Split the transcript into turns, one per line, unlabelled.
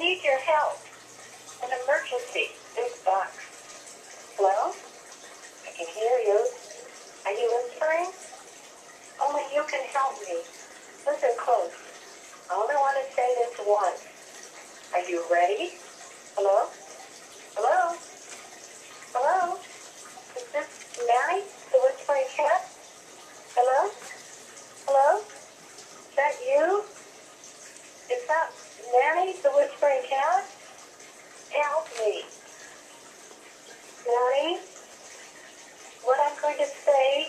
need your help. An emergency. Big box. Hello? I can hear you. Are you whispering? Only you can help me. Listen close. I only want to say this once. Are you ready? Hello? Hello? Hello? Is this Mary, the whispering cat? Hello? Hello? Is that you? Is that Mary, the whispering cat? Help me. Mary, what I'm going to say